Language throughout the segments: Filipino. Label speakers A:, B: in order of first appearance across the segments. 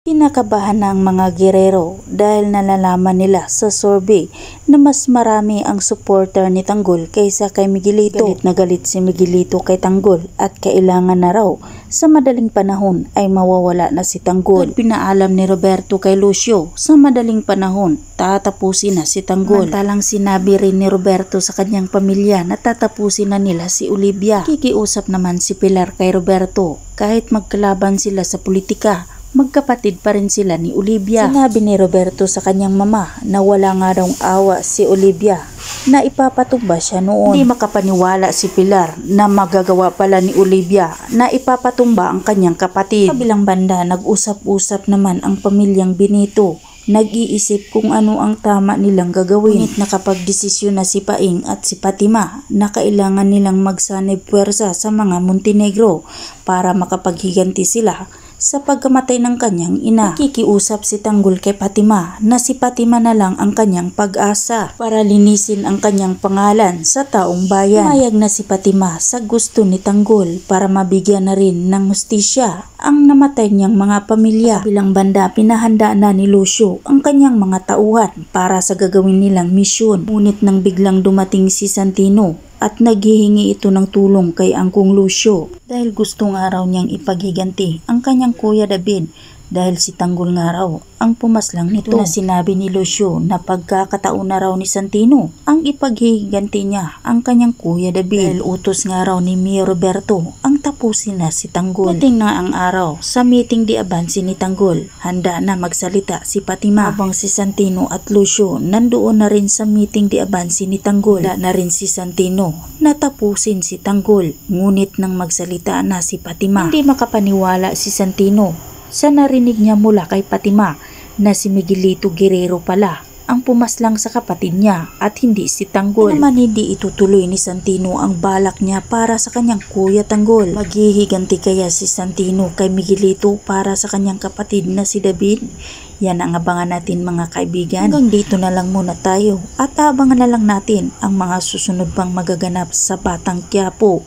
A: Kinakabahan na ang mga Guerrero dahil nalalaman nila sa survey na mas marami ang supporter ni Tanggol kaysa kay Miguelito. Galit na galit si Miguelito kay Tanggol at kailangan na raw sa madaling panahon ay mawawala na si Tanggol. At pinaalam ni Roberto kay Lucio sa madaling panahon tatapusin na si Tanggol. Samantalang sinabi rin ni Roberto sa kanyang pamilya na tatapusin na nila si Olivia. Kikiusap naman si Pilar kay Roberto kahit magkalaban sila sa politika. Magkapatid pa rin sila ni Olivia. Sinabi ni Roberto sa kanyang mama na wala nga daw awa si Olivia na ipapatumba siya noon. Hindi makapaniwala si Pilar na magagawa pala ni Olivia na ipapatumba ang kanyang kapatid. Sa kabilang banda, nag-usap-usap naman ang pamilyang Benito. Nag-iisip kung ano ang tama nilang gagawin. Ngunit nakapagdesisyon na si Paing at si Fatima na kailangan nilang magsanib puwersa sa mga Montenegro para makapaghiganti sila sa pagkamatay ng kanyang ina. Nakikiusap si Tanggol kay Fatima na si Fatima na lang ang kanyang pag-asa para linisin ang kanyang pangalan sa taong bayan. Pumayag na si Fatima sa gusto ni Tanggol para mabigyan na rin ng hustisya ang namatay niyang mga pamilya. Bilang banda, pinahanda na ni Lucio ang kanyang mga tauhan para sa gagawin nilang misyon. Ngunit nang biglang dumating si Santino at naghihingi ito ng tulong kay Angkong Lucio dahil gusto nga raw niyang ipaghiganti ang kanyang kuya David dahil si Tanggol nga raw ang pumaslang nito. Ito na sinabi ni Lucio na pagkakataon na raw ni Santino ang ipaghiganti niya ang kanyang kuya David dahil utos nga raw ni Mio Roberto ang tapusin na si Tanggol. Dating na ang araw sa meeting di abansi ni Tanggol, handa na magsalita si Fatima habang si Santino at Lucio nandoon na rin sa meeting di abansi ni Tanggol. Handa na rin si Santino na tapusin si Tanggol, ngunit nang magsalita na si Fatima, hindi makapaniwala si Santino sa narinig niya mula kay Fatima na si Miguelito Guerrero pala ang pumaslang sa kapatid niya at hindi si Tanggol. Naman hindi itutuloy ni Santino ang balak niya para sa kanyang kuya Tanggol. Maghihiganti kaya si Santino kay Miguelito para sa kanyang kapatid na si David? Yan ang abangan natin mga kaibigan. Hanggang dito na lang muna tayo at abangan na lang natin ang mga susunod pang magaganap sa Batang Quiapo.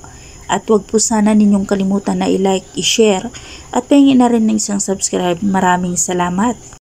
A: At huwag po sana ninyong kalimutan na i-like, i-share at pahingin na rin ng isang subscribe. Maraming salamat!